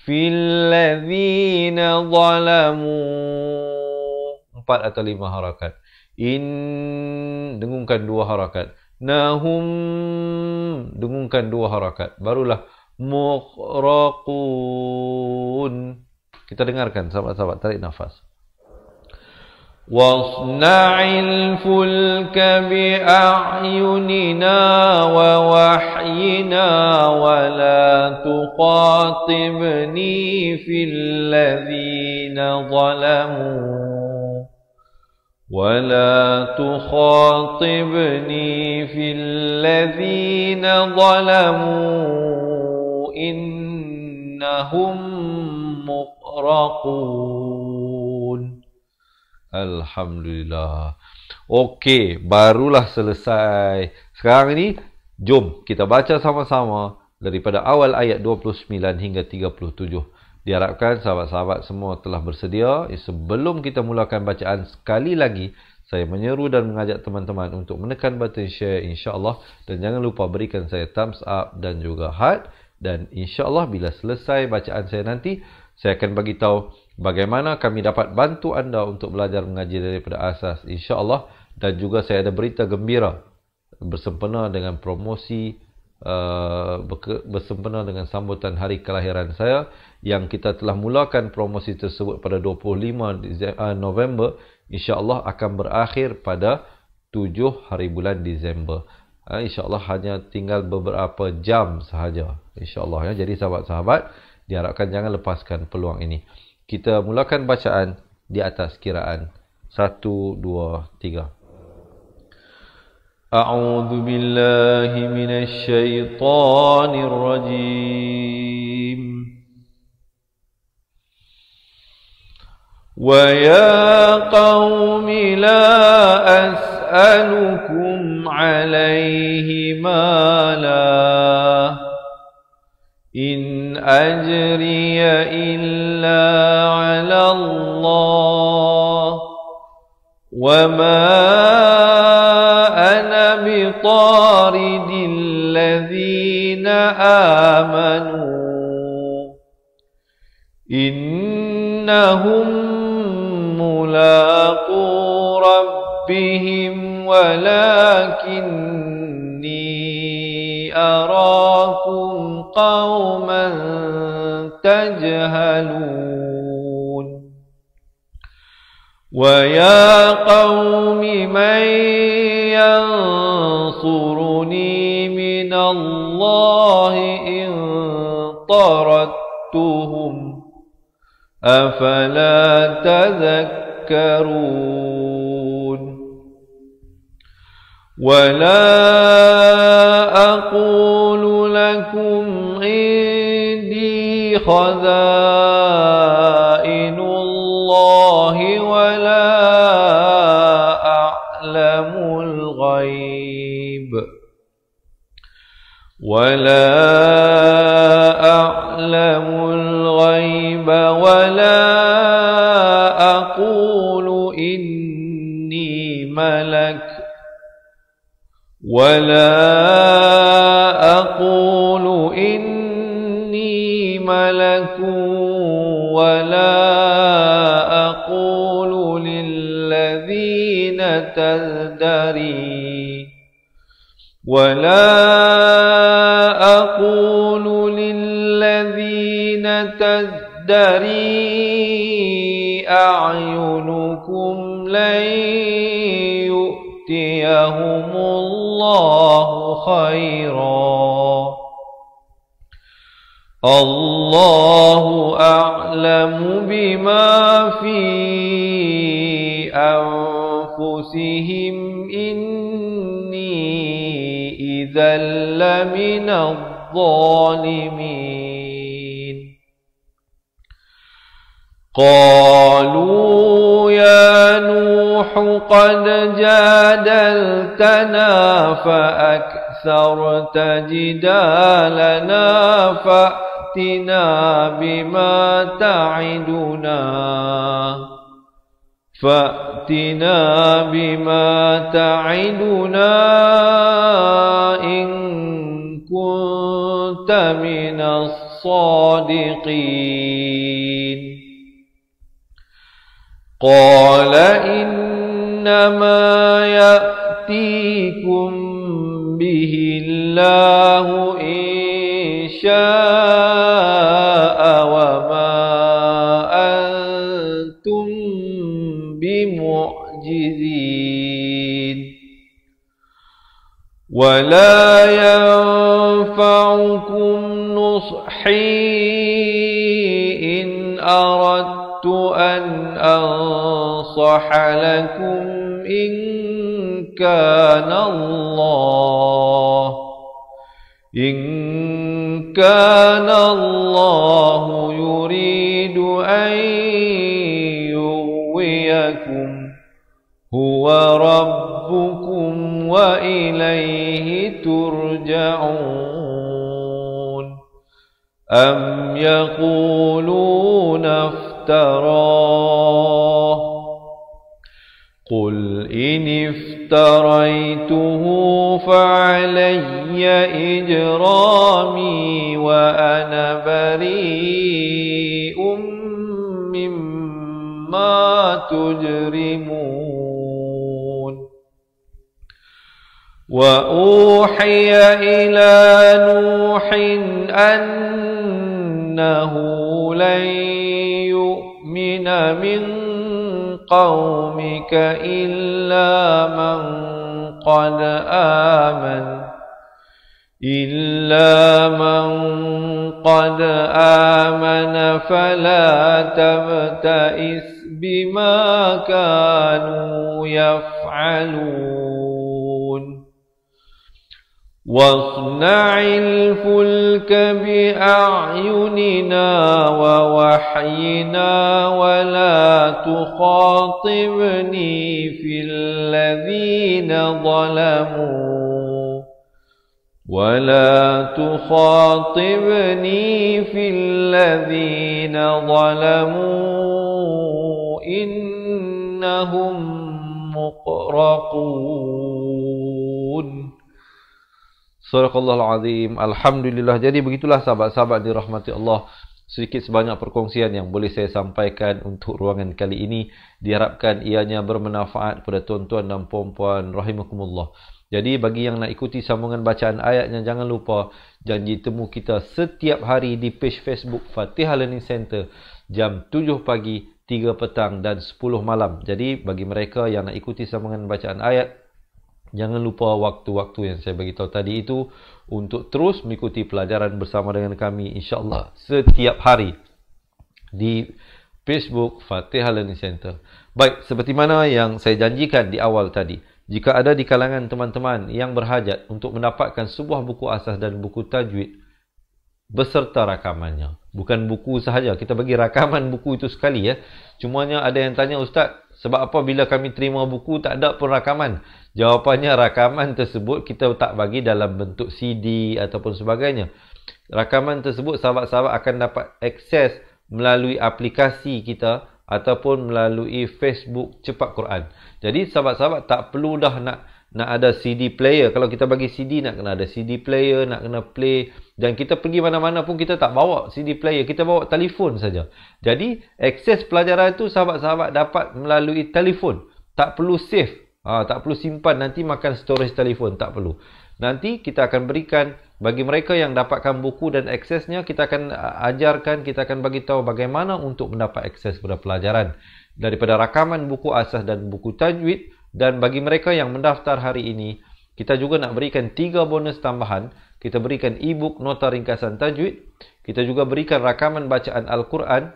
Fil ladzina zalamu, 4 atau 5 harakat. Dengungkan 2 harakat. Nahum, dengungkan 2 harakat. Barulah mughraqun. Kita dengarkan sahabat-sahabat, tarik nafas. Wasna'il fulka bi'ayunina wa wahyina wa la tuqatibni fil ladzina zalamu wa la tuqatibni fil ladzina zalamu innahum mughraqun. Alhamdulillah. Okey, barulah selesai. Sekarang ini, jom kita baca sama-sama daripada awal ayat 29 hingga 37. Diharapkan sahabat-sahabat semua telah bersedia. Sebelum kita mulakan bacaan, sekali lagi saya menyeru dan mengajak teman-teman untuk menekan button share, insya-Allah, dan jangan lupa berikan saya thumbs up dan juga heart. Dan insya-Allah bila selesai bacaan saya nanti, saya akan bagi tahu bagaimana kami dapat bantu anda untuk belajar mengaji daripada asas, insya-Allah. Dan juga saya ada berita gembira bersempena dengan promosi, bersempena dengan sambutan hari kelahiran saya, yang kita telah mulakan promosi tersebut pada 25 November, insya-Allah akan berakhir pada 7 hari bulan Disember. InsyaAllah hanya tinggal beberapa jam sahaja, InsyaAllah ya. Jadi sahabat-sahabat, diharapkan jangan lepaskan peluang ini. Kita mulakan bacaan di atas kiraan 1, 2, 3. A'udzu billahi minasy syaithanir rajim. Wa ya qaumi la as'alukum 'alaihi mala in ajriya illa 'ala Allah wa ma ana bitaridil ladzina amanu innahum mulaqu rabbihim walakinni arakum qauman tajhalun wa ya qaumi man yansuruni minallahi in tarattuhum afala tadhakkarun ولا أقول لكم عندي خزائن الله ولا أعلم الغيب ولا أقول إني ملك ولا أقول للذين تزدري أعينكم لن يؤتيهم الله خيرا الله أعلم بما في أنفسهم إني إذا لمن الظالمين قالوا يا نوح قد جادلتنا فأكثرت جدالنا فأتنا بما تعدنا إن كنت من الصادقين قال إنما يأتيكم به الله إن شاء وما أنتم بمعجزين ولا ينفعكم نصحي إن أردت أن أنصح لكم إن كان الله يريد أن يغويكم هو ربكم وإليه ترجعون أم يقولون افتراه قل إن افتريته فعلي إجرامي وأنا بريء مما تجرمون وأوحي إلى نوح أنه لن يؤمن من قومك إلا من قد آمن فلا تبتئس بما كانوا يفعلون واصنع الفلك بأعيننا ووحينا ولا تخاطبني في الذين ظلموا إنهم مغرقون. Sadaqallahul Azim. Alhamdulillah. Jadi begitulah sahabat-sahabat dirahmati Allah. Sedikit sebanyak perkongsian yang boleh saya sampaikan untuk ruangan kali ini. Diharapkan ianya bermanfaat kepada tuan-tuan dan puan-puan rahimakumullah. Jadi bagi yang nak ikuti sambungan bacaan ayatnya, jangan lupa janji temu kita setiap hari di page Facebook Fatihah Learning Center jam 7 pagi, 3 petang dan 10 malam. Jadi bagi mereka yang nak ikuti sambungan bacaan ayat, jangan lupa waktu-waktu yang saya beritahu tadi itu untuk terus mengikuti pelajaran bersama dengan kami insya-Allah setiap hari di Facebook Fatihah Learning Center. Baik, seperti mana yang saya janjikan di awal tadi, jika ada di kalangan teman-teman yang berhajat untuk mendapatkan sebuah buku asas dan buku tajwid beserta rakamannya, bukan buku sahaja, kita bagi rakaman buku itu sekali ya. Cumanya ada yang tanya, Ustaz, sebab apa bila kami terima buku tak ada pun rakaman? Jawapannya, rakaman tersebut kita tak bagi dalam bentuk CD ataupun sebagainya. Rakaman tersebut sahabat-sahabat akan dapat akses melalui aplikasi kita ataupun melalui Facebook Cepat Quran. Jadi sahabat-sahabat tak perlu dah nak ada CD player. Kalau kita bagi CD, nak kena ada CD player, nak kena play. Dan kita pergi mana-mana pun kita tak bawa CD player, kita bawa telefon saja. Jadi akses pelajaran itu sahabat-sahabat dapat melalui telefon. Tak perlu save. Tak perlu simpan nanti makan storage telefon, tak perlu. Nanti kita akan berikan bagi mereka yang dapatkan buku dan aksesnya, kita akan ajarkan, kita akan bagi tahu bagaimana untuk mendapat akses kepada pelajaran daripada rakaman buku asas dan buku tajwid. Dan bagi mereka yang mendaftar hari ini, kita juga nak berikan 3 bonus tambahan. Kita berikan e-book nota ringkasan tajwid, kita juga berikan rakaman bacaan Al-Quran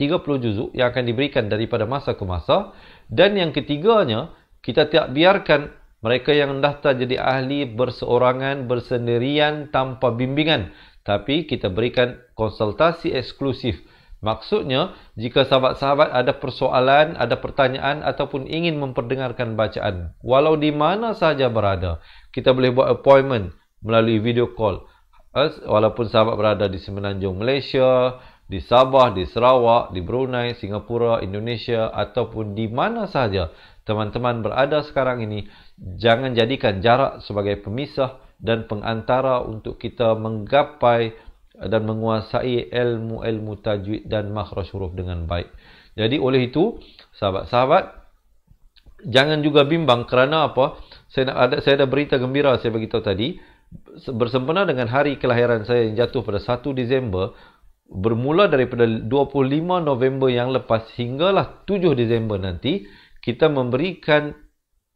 30 juzuk yang akan diberikan daripada masa ke masa. Dan yang ketiganya, kita tak biarkan mereka yang mendaftar jadi ahli berseorangan, bersendirian, tanpa bimbingan. Tapi kita berikan konsultasi eksklusif. Maksudnya, jika sahabat-sahabat ada persoalan, ada pertanyaan ataupun ingin memperdengarkan bacaan, walau di mana sahaja berada, kita boleh buat appointment melalui video call. walaupun sahabat berada di Semenanjung Malaysia, di Sabah, di Sarawak, di Brunei, Singapura, Indonesia ataupun di mana sahaja teman-teman berada sekarang ini, jangan jadikan jarak sebagai pemisah dan pengantara untuk kita menggapai dan menguasai ilmu-ilmu tajwid dan makhraj huruf dengan baik. Jadi oleh itu, sahabat-sahabat, jangan juga bimbang kerana apa? Saya ada berita gembira saya beritahu tadi. Bersempena dengan hari kelahiran saya yang jatuh pada 1 Disember, bermula daripada 25 November yang lepas hinggalah 7 Disember nanti, kita memberikan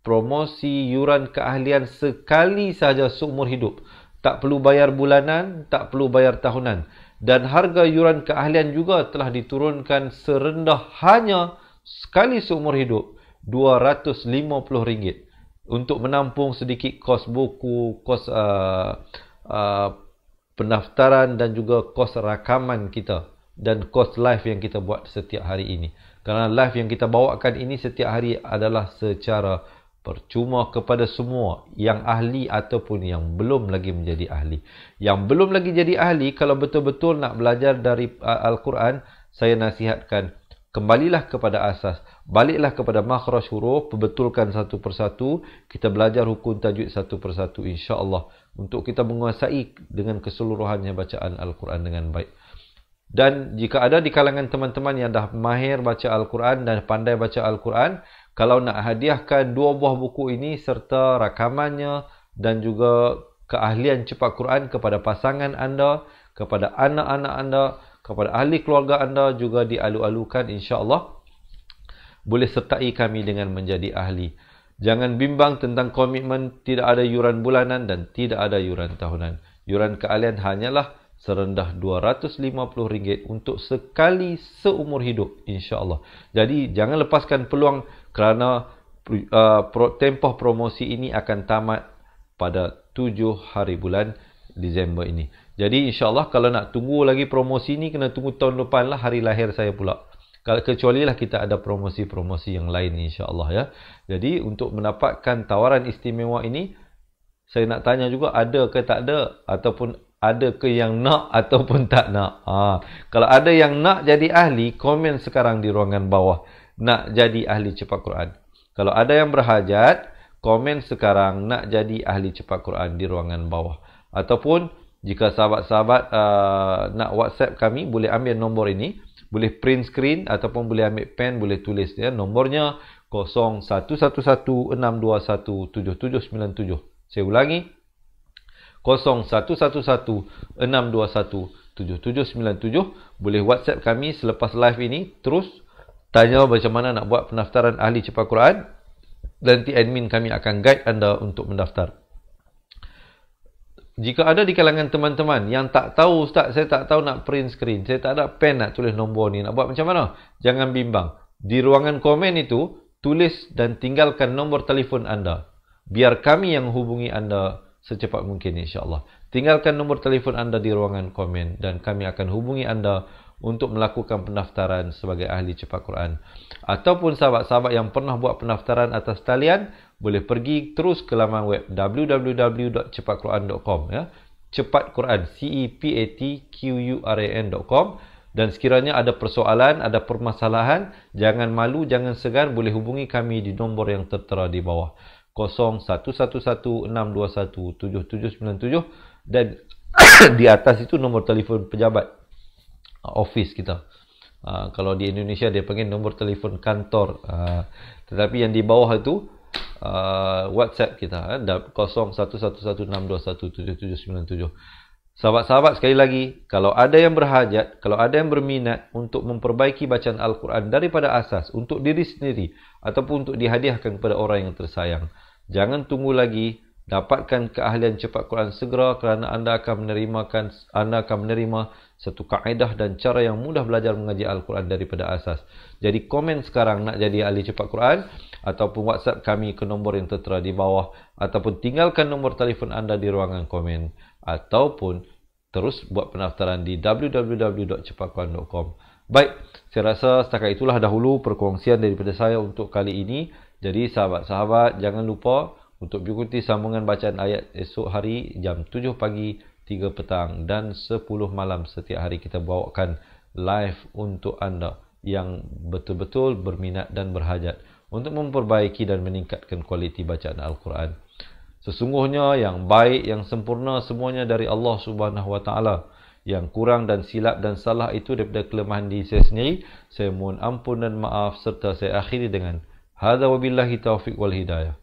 promosi yuran keahlian sekali sahaja seumur hidup. Tak perlu bayar bulanan, tak perlu bayar tahunan. Dan harga yuran keahlian juga telah diturunkan serendah hanya sekali seumur hidup, RM250. Untuk menampung sedikit kos buku, kos pendaftaran dan juga kos rakaman kita dan kos live yang kita buat setiap hari ini. Kerana live yang kita bawakan ini setiap hari adalah secara percuma kepada semua yang ahli ataupun yang belum lagi menjadi ahli. Yang belum lagi jadi ahli, kalau betul-betul nak belajar dari Al-Quran, saya nasihatkan, kembalilah kepada asas. Baliklah kepada makhraj huruf, perbetulkan satu persatu. Kita belajar hukum tajwid satu persatu, insya-Allah, untuk kita menguasai dengan keseluruhannya bacaan Al-Quran dengan baik. Dan jika ada di kalangan teman-teman yang dah mahir baca Al-Quran dan pandai baca Al-Quran, kalau nak hadiahkan 2 buah buku ini serta rakamannya dan juga keahlian cepat Quran kepada pasangan anda, kepada anak-anak anda, kepada ahli keluarga anda, juga dialu-alukan, insya-Allah boleh sertai kami dengan menjadi ahli. Jangan bimbang tentang komitmen, tidak ada yuran bulanan dan tidak ada yuran tahunan. Yuran keahlian hanyalah serendah RM250 untuk sekali seumur hidup, insya-Allah. Jadi jangan lepaskan peluang kerana tempoh promosi ini akan tamat pada 7 hari bulan Disember ini. Jadi insya-Allah kalau nak tunggu lagi promosi ini, kena tunggu tahun depan lah, hari lahir saya pula. Kecuali lah kita ada promosi-promosi yang lain, insya-Allah ya. Jadi untuk mendapatkan tawaran istimewa ini, saya nak tanya juga, ada ke tak ada, ataupun ada ke yang nak ataupun tak nak. Kalau ada yang nak jadi ahli, komen sekarang di ruangan bawah, nak jadi ahli cepat Quran. Kalau ada yang berhajat, komen sekarang nak jadi ahli cepat Quran di ruangan bawah. Ataupun jika sahabat-sahabat nak WhatsApp kami, boleh ambil nombor ini, boleh print screen ataupun boleh ambil pen, boleh tulis ya. Nombornya 011162177797. Saya ulangi, 011162177797. Boleh WhatsApp kami selepas live ini, terus tanya macam mana nak buat pendaftaran ahli cepat Quran. Nanti admin kami akan guide anda untuk mendaftar. Jika ada di kalangan teman-teman yang tak tahu, Ustaz, saya tak tahu nak print screen, saya tak ada pen nak tulis nombor ni, nak buat macam mana? Jangan bimbang. Di ruangan komen itu, tulis dan tinggalkan nombor telefon anda. Biar kami yang hubungi anda secepat mungkin, insya-Allah. Tinggalkan nombor telefon anda di ruangan komen dan kami akan hubungi anda untuk melakukan pendaftaran sebagai ahli cepat Quran. Ataupun sahabat-sahabat yang pernah buat pendaftaran atas talian, boleh pergi terus ke laman web www.cepatquran.com ya. Cepat Quran, CEPATQURAN.com. Dan sekiranya ada persoalan, ada permasalahan, jangan malu, jangan segan, boleh hubungi kami di nombor yang tertera di bawah, 011162177797, dan di atas itu nombor telefon pejabat office kita. Kalau di Indonesia dia panggil nombor telefon kantor. Tetapi yang di bawah itu WhatsApp kita, 011162177797. Sahabat-sahabat, sekali lagi, kalau ada yang berhajat, kalau ada yang berminat untuk memperbaiki bacaan Al-Quran daripada asas untuk diri sendiri ataupun untuk dihadiahkan kepada orang yang tersayang, jangan tunggu lagi. Dapatkan keahlian cepat Quran segera, kerana anda akan menerima satu kaedah dan cara yang mudah belajar mengaji Al-Quran daripada asas. Jadi komen sekarang nak jadi ahli cepat Quran, ataupun WhatsApp kami ke nombor yang tertera di bawah, ataupun tinggalkan nombor telefon anda di ruangan komen, ataupun terus buat pendaftaran di www.cepatquran.com. Baik, saya rasa setakat itulah dahulu perkongsian daripada saya untuk kali ini. Jadi sahabat-sahabat, jangan lupa untuk mengikuti sambungan bacaan ayat esok hari jam 7 pagi 3 petang dan 10 malam setiap hari kita bawakan live untuk anda yang betul-betul berminat dan berhajat untuk memperbaiki dan meningkatkan kualiti bacaan Al-Quran. Sesungguhnya yang baik, yang sempurna semuanya dari Allah Subhanahu Wa Taala. Yang kurang dan silap dan salah itu daripada kelemahan diri saya sendiri. Saya mohon ampun dan maaf serta saya akhiri dengan hadza wabillahi taufiq wal hidayah.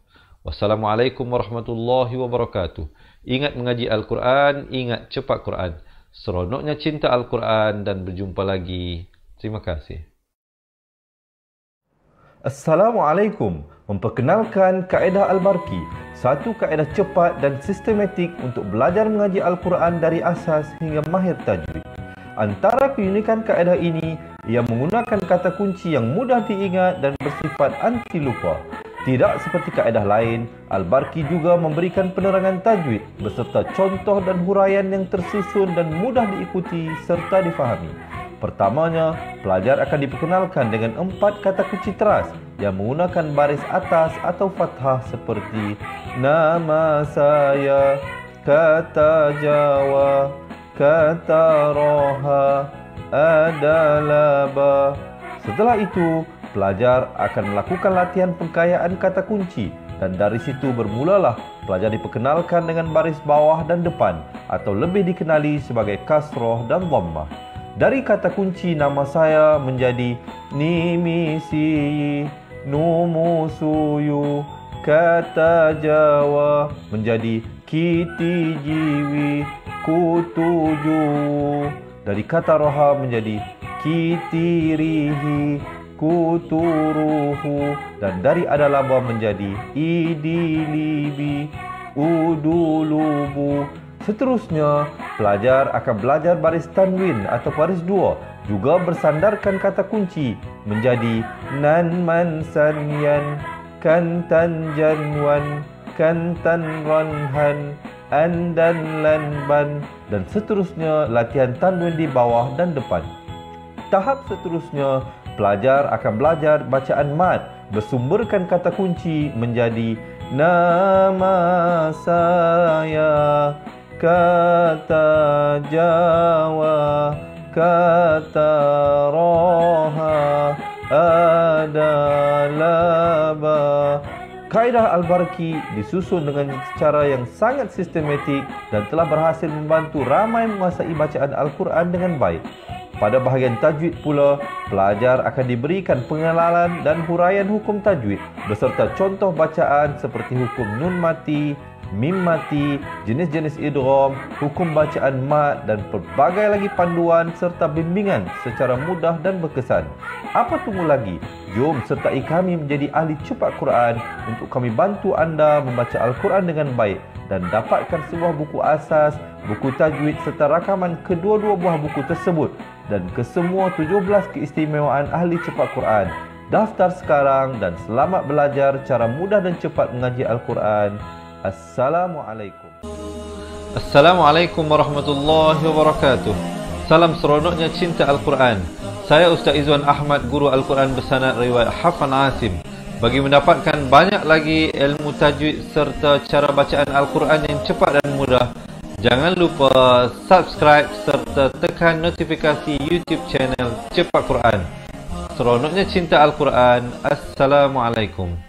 Wassalamualaikum warahmatullahi wabarakatuh. Ingat mengaji Al-Quran, ingat cepat Quran. Seronoknya cinta Al-Quran dan berjumpa lagi. Terima kasih. Assalamualaikum. Memperkenalkan kaedah Al-Barki, satu kaedah cepat dan sistematik untuk belajar mengaji Al-Quran dari asas hingga mahir tajwid. Antara keunikan kaedah ini, ia menggunakan kata kunci yang mudah diingat dan bersifat anti lupa. Tidak seperti kaedah lain, Al-Barki juga memberikan penerangan tajwid beserta contoh dan huraian yang tersusun dan mudah diikuti serta difahami. Pertamanya, pelajar akan diperkenalkan dengan 4 kata kunci teras yang menggunakan baris atas atau fathah seperti nama saya, kata Jawa, kata Roha, adalah ba. Setelah itu, pelajar akan melakukan latihan pengkayaan kata kunci dan dari situ bermulalah pelajar diperkenalkan dengan baris bawah dan depan atau lebih dikenali sebagai kasroh dan dhammah. Dari kata kunci nama saya menjadi nimisi, numusuyu, kata Jawa menjadi kiti jiwi, kutuju. Dari kata roha menjadi kitirihi, kuturuhu. Dan dari adalaba menjadi idilibi, udulubu. Seterusnya, pelajar akan belajar baris tanwin atau baris dua, juga bersandarkan kata kunci menjadi nan man sanyan, kantan janwan, kantan ranhan, andan lanban, dan seterusnya latihan tanwin di bawah dan depan. Tahap seterusnya, pelajar akan belajar bacaan mad bersumberkan kata kunci menjadi nama saya, kata Jawa, kata Roha, adalah ba. Kaedah Al-Barki disusun dengan cara yang sangat sistematik dan telah berhasil membantu ramai menguasai bacaan Al-Quran dengan baik. Pada bahagian tajwid pula, pelajar akan diberikan pengenalan dan huraian hukum tajwid beserta contoh bacaan seperti hukum nun mati, mim mati, jenis-jenis idgham, hukum bacaan mad dan pelbagai lagi panduan serta bimbingan secara mudah dan berkesan. Apa tunggu lagi? Jom sertai kami menjadi ahli cepat Quran untuk kami bantu anda membaca Al-Quran dengan baik dan dapatkan sebuah buku asas, buku tajwid serta rakaman kedua-dua buah buku tersebut dan kesemua 17 keistimewaan ahli cepat Quran. Daftar sekarang dan selamat belajar cara mudah dan cepat mengaji Al-Quran. Assalamualaikum. Assalamualaikum warahmatullahi wabarakatuh. Salam seronoknya cinta Al-Quran. Saya Ustaz Izwan Ahmad, guru Al-Quran bersanad riwayat Hafan Asim. Bagi mendapatkan banyak lagi ilmu tajwid serta cara bacaan Al-Quran yang cepat dan mudah, jangan lupa subscribe serta tekan notifikasi YouTube channel Cepat Quran. Seronoknya cinta Al-Quran. Assalamualaikum.